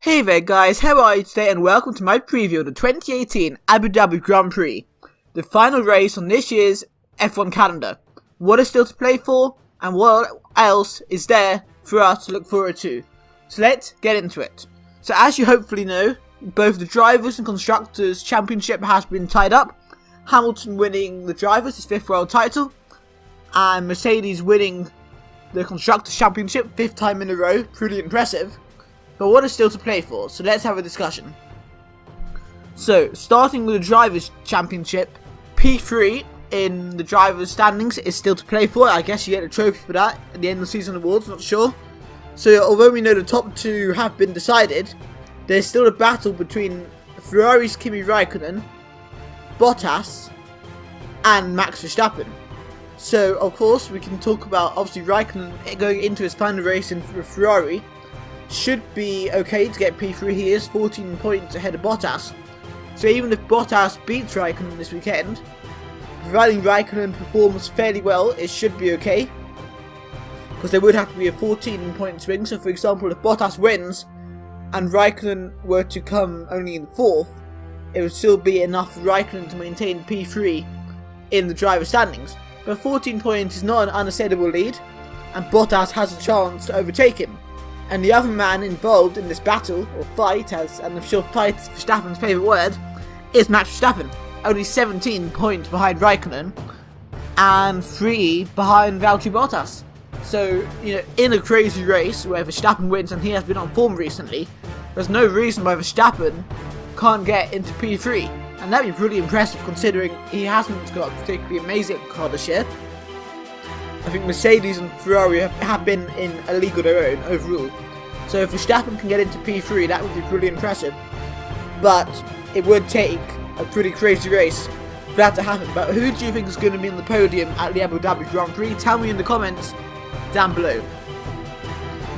Hey there guys, how are you today, and welcome to my preview of the 2018 Abu Dhabi Grand Prix, the final race on this year's F1 calendar. What is still to play for, and what else is there for us to look forward to. So let's get into it. So as you hopefully know, both the Drivers' and Constructors' Championship has been tied up, Hamilton winning the Drivers' his 5th world title, and Mercedes winning the Constructors' Championship 5th time in a row, pretty impressive. But what is still to play for? So let's have a discussion. So, starting with the Drivers' Championship, P3 in the Drivers' standings is still to play for. I guess you get a trophy for that at the end of the season awards, not sure. So, although we know the top two have been decided, there's still a battle between Ferrari's Kimi Raikkonen, Bottas, and Max Verstappen. So, of course, we can talk about, obviously, Raikkonen going into his final race with Ferrari. Should be okay to get P3. He is 14 points ahead of Bottas. So even if Bottas beats Raikkonen this weekend, providing Raikkonen performs fairly well, it should be okay. Because there would have to be a 14 point swing. So for example, if Bottas wins and Raikkonen were to come only in 4th, it would still be enough for Raikkonen to maintain P3 in the driver standings. But 14 points is not an unassailable lead, and Bottas has a chance to overtake him. And the other man involved in this battle, or fight, and I'm sure fight is Verstappen's favourite word, is Max Verstappen. Only 17 points behind Raikkonen, and 3 behind Valtteri Bottas. So, in a crazy race where Verstappen wins and he has been on form recently, there's no reason why Verstappen can't get into P3. And that'd be pretty impressive considering he hasn't got a particularly amazing car this year. I think Mercedes and Ferrari have been in a league of their own overall. So if Verstappen can get into P3, that would be pretty impressive. But it would take a pretty crazy race for that to happen. But who do you think is going to be on the podium at the Abu Dhabi Grand Prix? Tell me in the comments down below.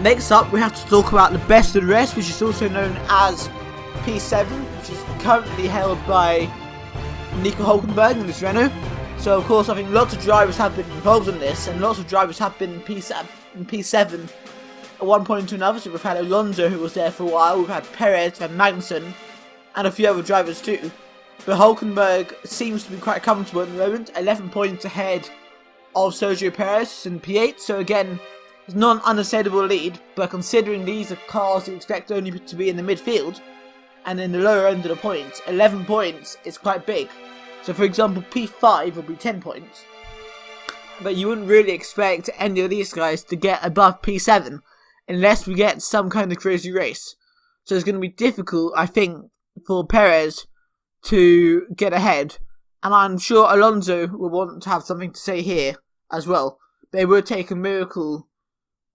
Next up, we have to talk about the best of the rest, which is also known as P7, which is currently held by Nico Hülkenberg in this Renault. So of course, I think lots of drivers have been involved in this, and lots of drivers have been in P7 at one point to another. So we've had Alonso, who was there for a while, we've had Perez, we've had Magnussen, and a few other drivers too. But Hülkenberg seems to be quite comfortable at the moment, 11 points ahead of Sergio Perez in P8. So again, it's not an unassailable lead, but considering these are cars you expect only to be in the midfield, and in the lower end of the points, 11 points is quite big. So for example, P5 will be 10 points. But you wouldn't really expect any of these guys to get above P7 unless we get some kind of crazy race. So it's going to be difficult, I think, for Perez to get ahead. And I'm sure Alonso will want to have something to say here as well. But it would take a miracle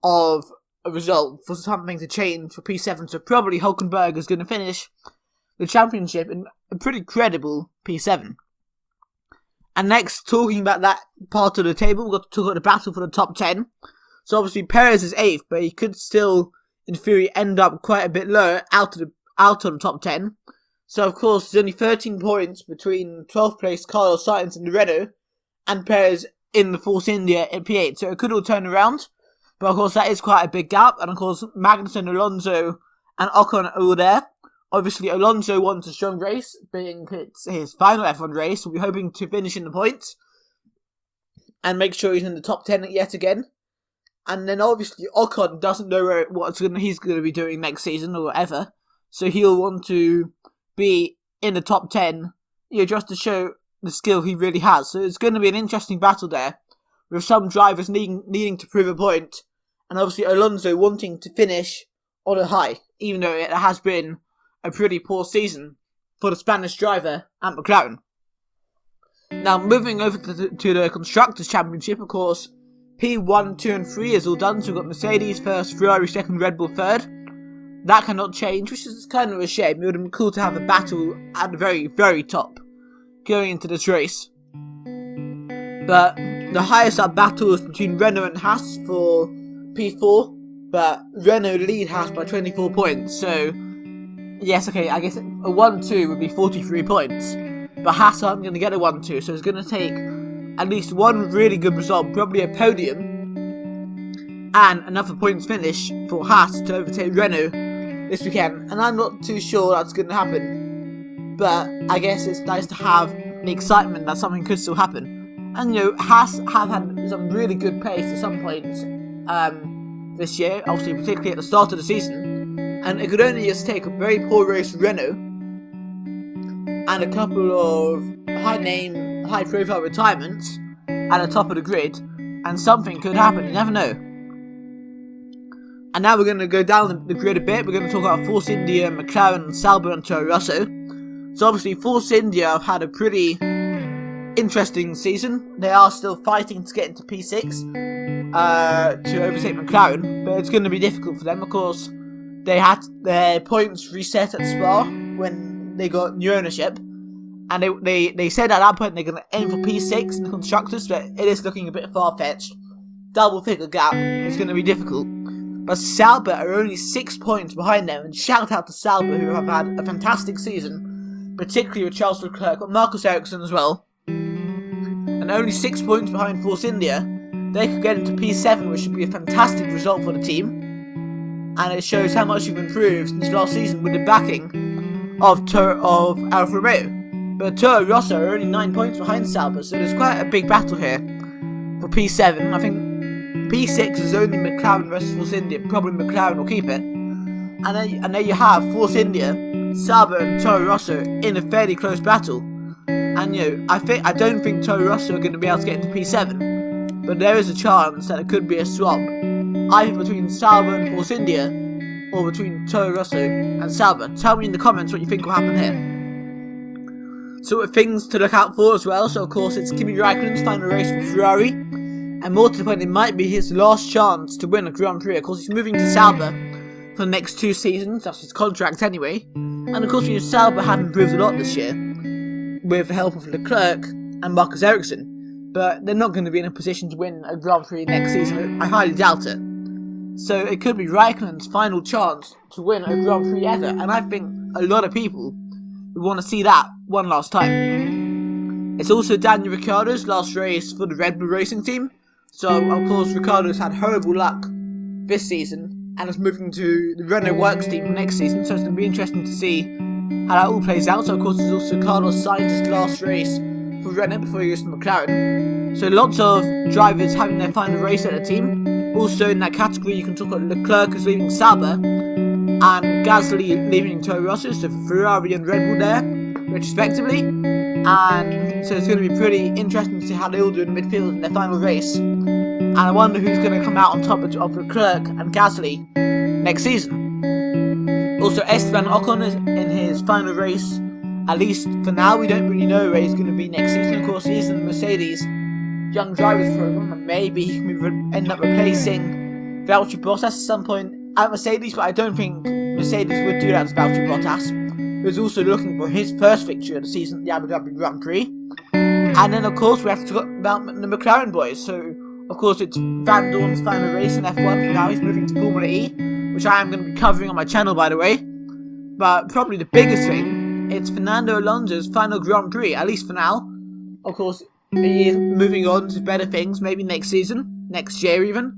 of a result for something to change for P7. So probably Hülkenberg is going to finish the championship in a pretty credible P7. And next, talking about that part of the table, we've got to talk about the battle for the top 10. So obviously Perez is 8th, but he could still, in theory, end up quite a bit lower, out of the top 10. So of course, there's only 13 points between 12th place Carlos Sainz in the Renault, and Perez in the Force India at P8. So it could all turn around, but of course that is quite a big gap. And of course, Magnussen, Alonso, and Ocon are all there. Obviously, Alonso wants a strong race, being it's his final F1 race. We'll be hoping to finish in the points and make sure he's in the top 10 yet again. And then obviously, Ocon doesn't know what he's going to be doing next season or whatever. So he'll want to be in the top 10, just to show the skill he really has. So it's going to be an interesting battle there, with some drivers needing to prove a point, and obviously Alonso wanting to finish on a high, even though it has been a pretty poor season for the Spanish driver at McLaren. Now, moving over to the Constructors' Championship, of course, P1, 2 and 3 is all done. So we've got Mercedes first, Ferrari second, Red Bull third. That cannot change, which is kind of a shame. It would have been cool to have a battle at the very, very top going into this race. But the highest up battle is between Renault and Haas for P4, but Renault lead Haas by 24 points, so yes, okay, I guess a 1-2 would be 43 points. But Haas aren't going to get a 1-2, so it's going to take at least one really good result, probably a podium, and another points finish for Haas to overtake Renault this weekend, and I'm not too sure that's going to happen. But I guess it's nice to have the excitement that something could still happen. And Haas have had some really good pace at some points this year, obviously particularly at the start of the season. And it could only just take a very poor race for Renault and a couple of high-name, high-profile retirements at the top of the grid, and something could happen. You never know. And now we're going to go down the grid a bit. We're going to talk about Force India, McLaren, Sauber and Toro Rosso. So obviously Force India have had a pretty interesting season. They are still fighting to get into P6 to overtake McLaren, but it's going to be difficult for them. Of course, they had their points reset at Spa when they got new ownership, and they said at that point they're going to aim for P6 in the constructors, but it is looking a bit far-fetched. Double figure gap is going to be difficult. But Sauber are only 6 points behind them, and shout out to Sauber, who have had a fantastic season, particularly with Charles Leclerc, but Marcus Ericsson as well. And only 6 points behind Force India. They could get into P7, which would be a fantastic result for the team. And it shows how much you've improved since last season with the backing of Alfa Romeo. But Toro Rosso are only 9 points behind Sauber, so there's quite a big battle here for P7. I think P6 is only McLaren versus Force India. Probably McLaren will keep it. And there you have Force India, Sauber and Toro Rosso in a fairly close battle. And I don't think Toro Rosso are going to be able to get into P7, but there is a chance that it could be a swap, either between Sauber and Force India, or between Toro Rosso and Sauber. Tell me in the comments what you think will happen here. Sort of things to look out for as well. So of course it's Kimi Raikkonen's final race for Ferrari, and more to the point, it might be his last chance to win a Grand Prix. Of course, he's moving to Sauber for the next 2 seasons. That's his contract anyway. And of course, Sauber have improved a lot this year with the help of Leclerc and Marcus Ericsson. But they're not going to be in a position to win a Grand Prix next season. I highly doubt it. So it could be Raikkonen's final chance to win a Grand Prix ever. And I think a lot of people would want to see that one last time. It's also Daniel Ricciardo's last race for the Red Bull Racing team. So, of course, Ricciardo's had horrible luck this season and is moving to the Renault Works team next season, so it's going to be interesting to see how that all plays out. So, of course, there's also Carlos Sainz's last race for Renault before he goes to McLaren. So, lots of drivers having their final race at the team. Also, in that category, you can talk about Leclerc is leaving Sauber and Gasly leaving Toro Rosso, so Ferrari and Red Bull there, respectively. And so it's going to be pretty interesting to see how they all do in the midfield in their final race. And I wonder who's going to come out on top of Leclerc and Gasly next season. Also, Esteban Ocon is in his final race. At least for now, we don't really know where he's going to be next season. Of course, he's in the Mercedes Young Drivers Program, and maybe he can end up replacing Valtteri Bottas at some point at Mercedes, but I don't think Mercedes would do that to Valtteri Bottas, who's also looking for his first victory of the season at the Abu Dhabi Grand Prix. And then, of course, we have to talk about the McLaren boys. So, of course, it's Van Dorn's final race in F1, so now he's moving to Formula E, which I am going to be covering on my channel, by the way. But probably the biggest thing, it's Fernando Alonso's final Grand Prix, at least for now. Of course, he is moving on to better things, maybe next season, next year even.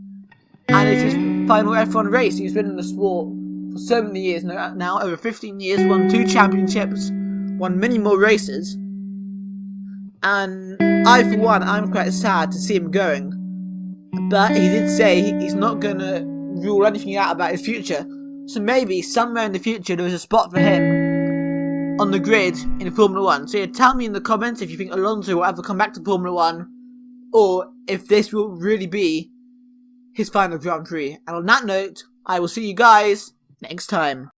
And it's his final F1 race. He's been in the sport for so many years now, over 15 years, won 2 championships, won many more races. And I, for one, I'm quite sad to see him going. But he did say he's not going to rule anything out about his future. So maybe somewhere in the future there is a spot for him on the grid in Formula 1. So yeah, tell me in the comments if you think Alonso will ever come back to Formula 1, or if this will really be his final Grand Prix. And on that note, I will see you guys next time.